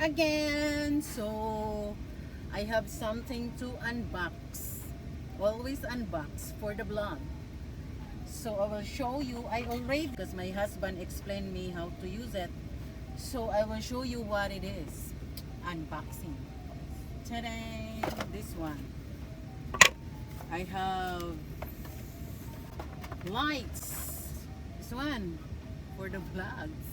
again. So I have something to unbox. Always unbox for the vlog. So I will show you. I already, because my husband explained me how to use it. So I will show you what it is. Unboxing. Today, this one. I have lights. This one for the vlogs.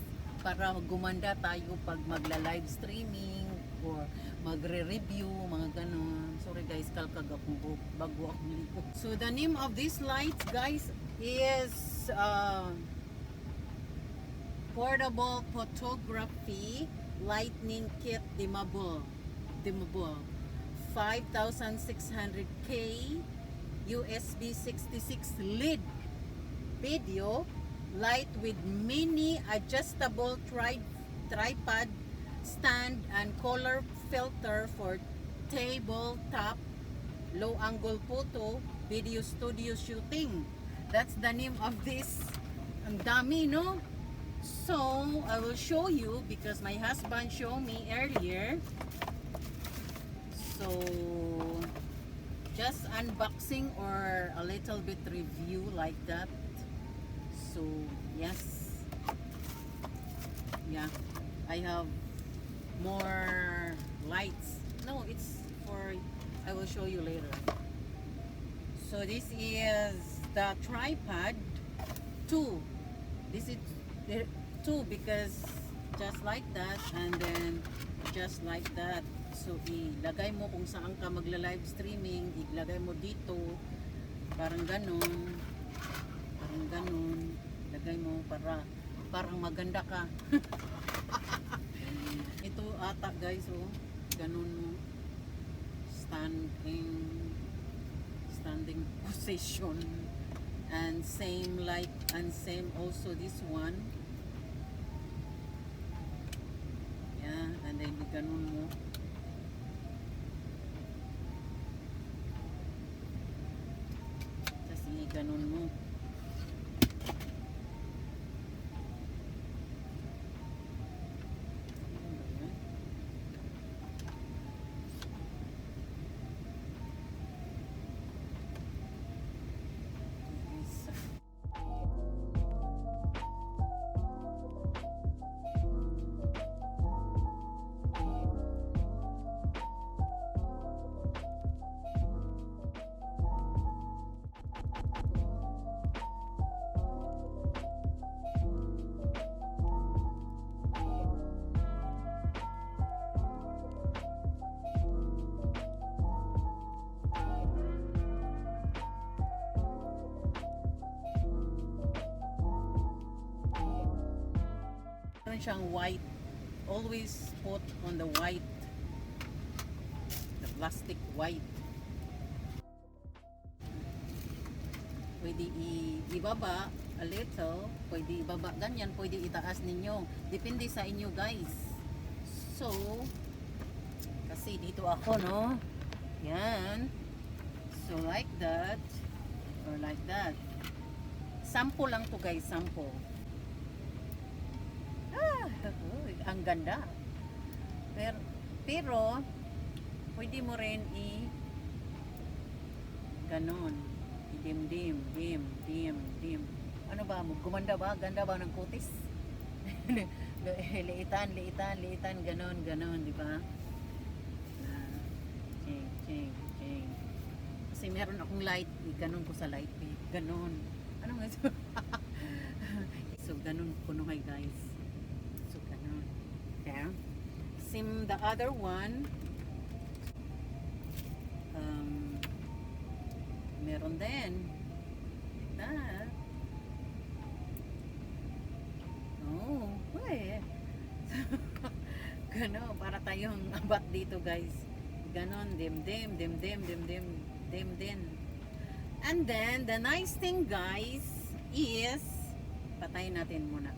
Para gumanda tayo pag magla-live streaming or magre-review, mga ganon. Sorry guys, kalkag ako bago ako ligo. So the name of this lights guys is Portable Photography Lightning Kit Dimmable 5600K USB 66 lid video light with mini adjustable tripod stand and color filter for tabletop low angle photo video studio shooting. That's the name of this. Ang dami, no? So I will show you because my husband showed me earlier. So just unboxing or a little bit review like that. So yes, yeah, I have more lights. No, it's for, I will show you later. So this is the tripod 2. This is 2 because just like that and then just like that. So ilagay mo kung saan ka magla-live streaming, ilagay mo dito, parang ganun, lagay mo para parang maganda ka. Ito ata guys, oh, ganun mo, standing position, and same also this one. Yeah, and then ganun mo. Ganun mo. Siyang white, always put on the white, the plastic white. Pwede ibaba a little, pwede ibaba ganyan, pwede itaas ninyo, depende sa inyo guys. So kasi dito ako, no, yan, so like that or like that. Sample lang to guys, sample. Ang ganda. Pero pwede mo rin ganon, dim. Ano ba, gumanda ba? Ganda ba ng kutis? liitan, ganon, di ba? Ching. Kasi meron akong light, ganon ko sa light, ganon. Ano nga ito? So ganon kuno kay guys. Okay. Sim the other one, meron din gano para tayong abat dito guys, ganon, dim. And then the nice thing guys is, patayin natin muna.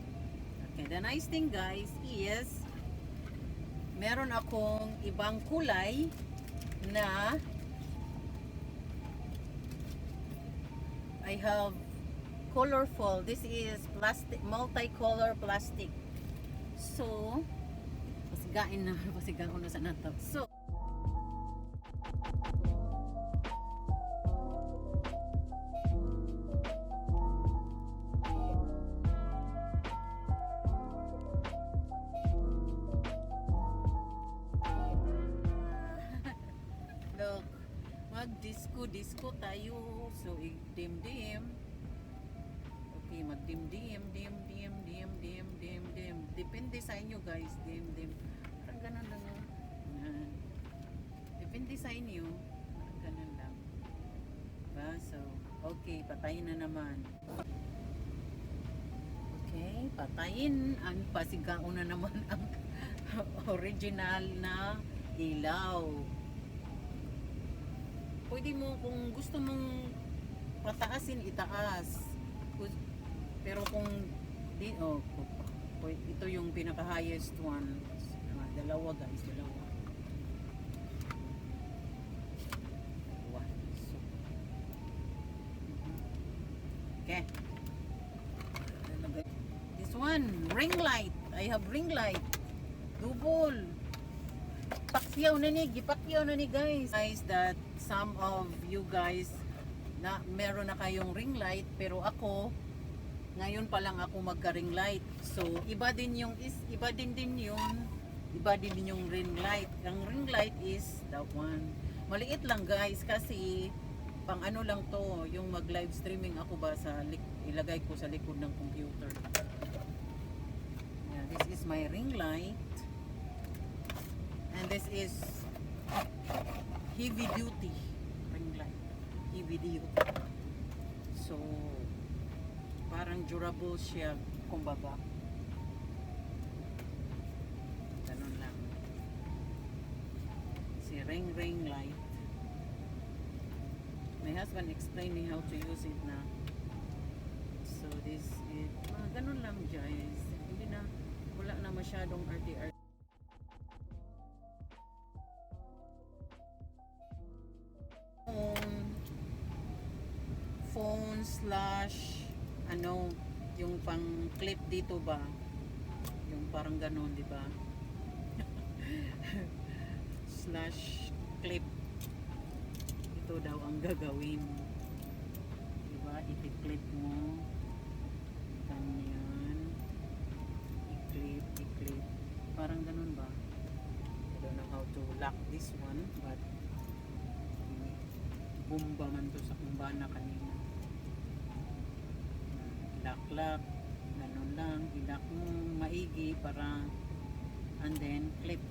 Okay, the nice thing guys is meron akong ibang kulay na I have colorful. This is plastic, multicolor plastic. So, pasigain na, pasigain ko na sa nato. So, look, mag-disco tayo. So, i-dim-dim. Okay, mag-dim-dim, dim. Depende sa inyo guys, dim. Parang ganun lang. Yan. Depende sa inyo. Parang ganun lang. Diba? So, okay, patayin na naman. Okay, patayin. Ang pasigao na naman ang original na ilaw. Pwede mo, kung gusto mong pataasin, itaas. Pero kung di, ito yung pinaka highest one. Dalawa guys, dalawa. So, okay. This one, ring light. I have ring light. Double. Gipakyaw na ni guys. Guys, that some of you guys na meron na kayong ring light, pero ako ngayon pa lang ako magka-ring light. So, iba din yung ring light. Ang ring light is that one. Maliit lang guys kasi pang ano lang to, yung mag-live streaming ako ba sa ilagay ko sa likod ng computer. Yeah, this is my ring light. And this is heavy duty ring light. Heavy duty. So, parang durable siya, kumbaga. Ganun lang. Si ring light. My husband explained me how to use it na. So this is, ganun lang guys. Hindi na, wala na masyadong RTR. Phone slash ano, yung pang clip dito ba, yung parang ganon, di ba? Slash clip, ito daw ang gagawin, di ba? I-clip mo ganyan, i-clip parang ganon ba? I don't know how to lock this one, but bumba man to sa kumbana kanina. Lock, ganun lang, ilak mo maigi para, and then clip.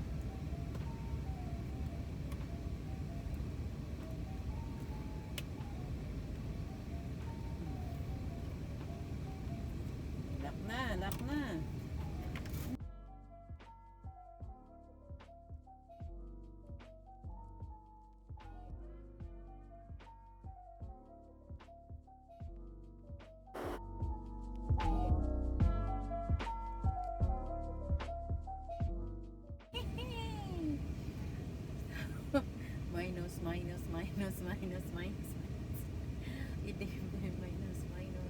Lock na. minus. Minus.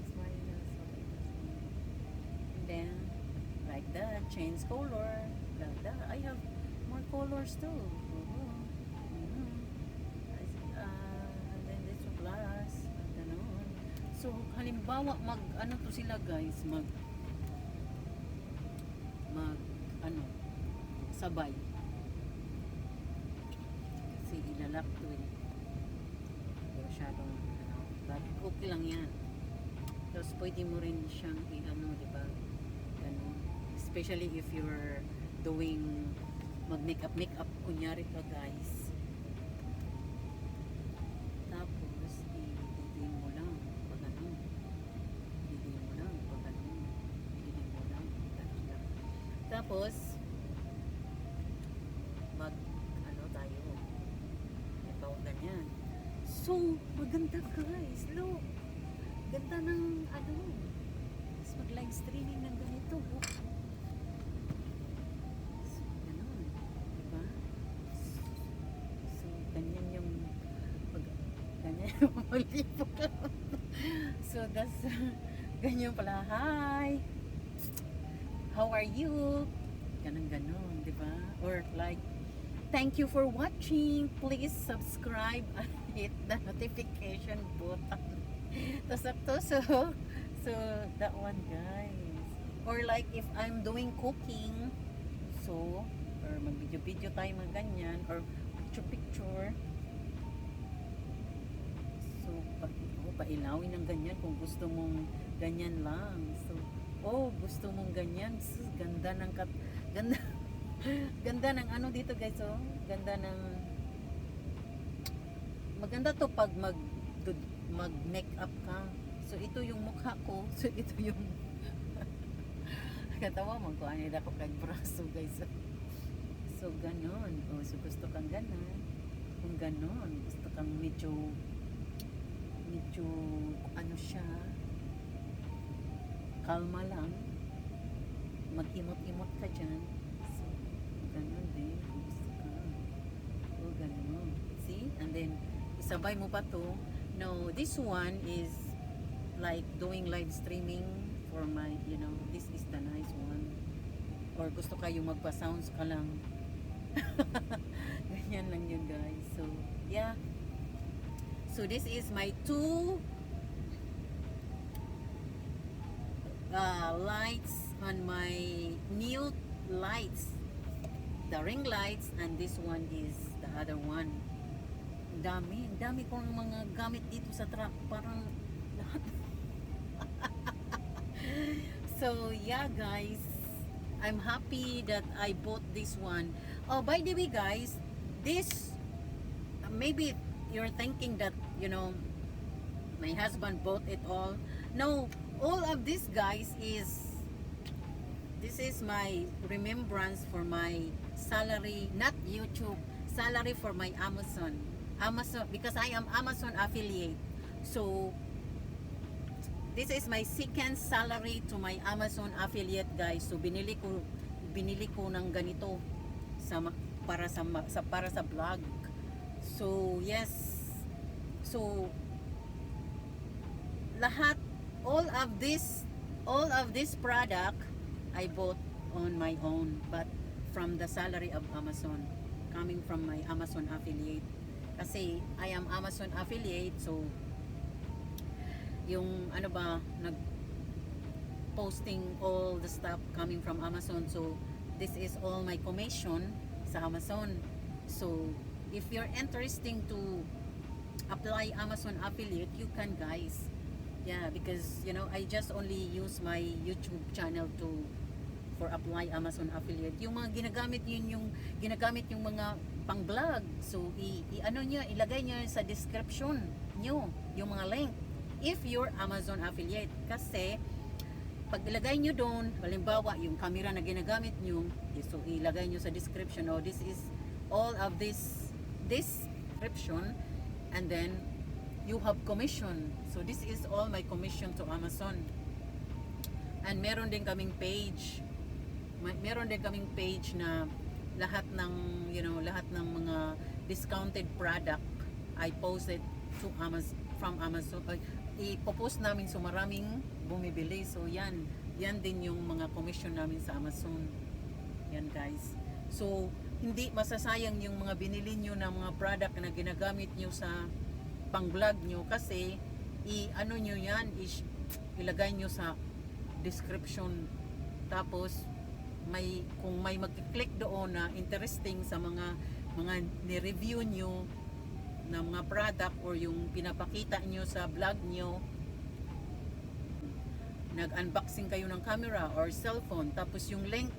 And then, like that, change color. Like that. I have more colors too. And then this plus. Ganun. So, halimbawa, ano to sila guys, sabay. Kasi ilalak to eh. Masyadong but okay lang yan. Tapos pwede mo rin siyang diba? Ganun. Especially if you're doing mag-makeup kunyari ka guys. Tapos i-didim mo lang pag ganun. Tapos tayo. Ito ganyan. So, maganda guys. Look. Ganda ng Tapos mag-live streaming ng ganito. So, ganun. Diba? So, ganyan yung so, that's ganyan pala. Hi! How are you? Ganun ganon, di ba? Or like, thank you for watching. Please subscribe and hit the notification button. So that one, guys. Or like if I'm doing cooking, so, or mag-video-video tayo mga ganyan, or picture-picture. So, pailawin ng ganyan kung gusto mong ganyan lang. So, gusto mong ganyan. So, ganda ng ganda, ganda ng ano dito guys, oh. Ganda ng, maganda to pag mag-makeup ka. So, ito yung mukha ko. So, ito yung, katawa mo ko, anid ako kag-braso guys. So, ganon. So, gusto kang ganon. Kung ganon, gusto kang medyo, ano siya, kalma lang, mag-imot-imot ka dyan. So, ganon din. Gusto ka. Ganon. See? And then, isabay mo pa to. No, this one is like doing live streaming for my, this is the nice one. Or gusto kayo magpa-sounds ka lang. Ganyan lang yun, guys. So, yeah. So, this is my two lights on my new lights. The ring lights, and this one is the other one. Dami kong mga gamit dito sa truck. Parang lahat. So, yeah, guys. I'm happy that I bought this one. Oh, by the way, guys, this, maybe you're thinking that, my husband bought it all. No, all of this, guys, this is my remembrance for my salary, not YouTube, salary for my Amazon, because I am Amazon affiliate. So, this is my second salary to my Amazon affiliate, guys. So binili ko ng ganito para sa vlog. So yes. So lahat, all of this product I bought on my own, but from the salary of Amazon, coming from my Amazon affiliate. Kasi I am Amazon affiliate, so yung nag posting all the stuff coming from Amazon. So this is all my commission sa Amazon. So if you're interested to apply Amazon affiliate, you can, guys. Yeah, because I just only use my YouTube channel for apply Amazon affiliate. Yung mga ginagamit yung mga pang-vlog. So ilagay niyo sa description niyo yung mga link if you're Amazon affiliate. Kasi pag ilagay nyo doon, halimbawa yung camera na ginagamit nyo, so ilagay nyo sa description, this is all of this description, and then you have commission. So this is all my commission to Amazon. And meron din kaming page na lahat ng mga discounted product I posted to Amazon, from Amazon. Ipopost namin, so maraming bumibili. So yan din yung mga commission namin sa Amazon. Yan, guys. So hindi masasayang yung mga binili nyo na mga product na ginagamit nyo sa pang-vlog nyo, kasi nyo yan, ilagay nyo sa description. Tapos kung may mag-click doon na interesting sa mga ni-review nyo na mga product, or yung pinapakita nyo sa vlog nyo, nag-unboxing kayo ng camera or cellphone, tapos yung link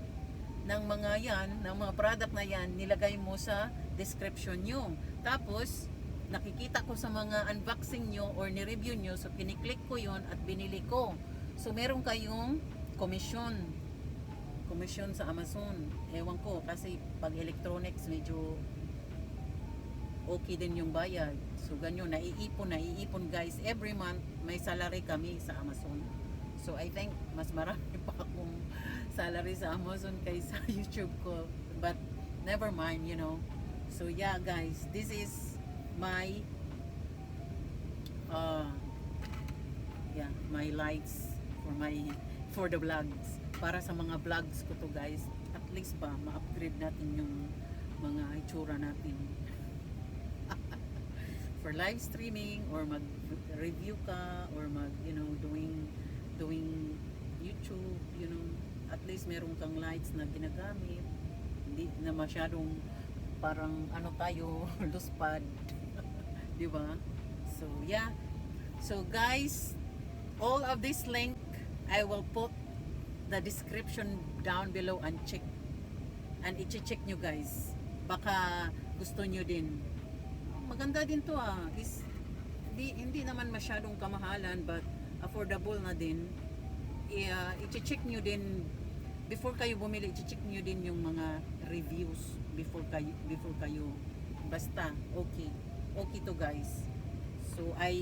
ng mga product na yan, nilagay mo sa description nyo. Tapos nakikita ko sa mga unboxing nyo or ni-review nyo, so kiniklik ko yon at binili ko. So meron kayong commission sa Amazon. Ewan ko, kasi pag electronics medyo okay din yung bayad. So ganyan, naiipon, guys. Every month may salary kami sa Amazon. So I think mas marami pa akong salary sa Amazon kaysa YouTube ko. But never mind, So yeah, guys, this is my my lights for the vlogs. Para sa mga vlogs ko to, guys. at least ba ma-upgrade natin yung mga itsura natin for live streaming or mag-review ka or mag doing YouTube, at least meron kang lights na ginagamit, hindi na masyadong parang ano tayo luspad. Di ba? So yeah, so guys, all of this link I will put the description down below and i-check nyo guys, baka gusto nyo din. Maganda din to hindi naman masyadong kamahalan but affordable na din. I-check nyo din before kayo bumili, i-check nyo din yung mga reviews before kayo basta okay to guys. So I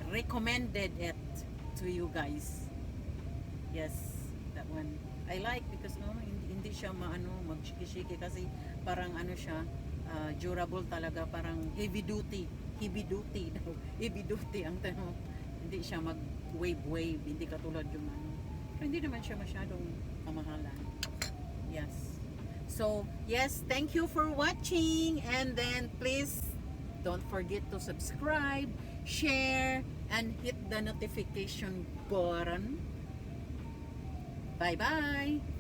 recommended it to you guys. Yes, that one I like because hindi siya magshiki-shiki kasi parang siya durable talaga, parang heavy duty heavy duty ang tanong, hindi siya mag wave, hindi katulad yung pero hindi naman siya masyadong kamahalan. Yes, so yes, thank you for watching, and then please don't forget to subscribe, share, and hit the notification button. Bye bye.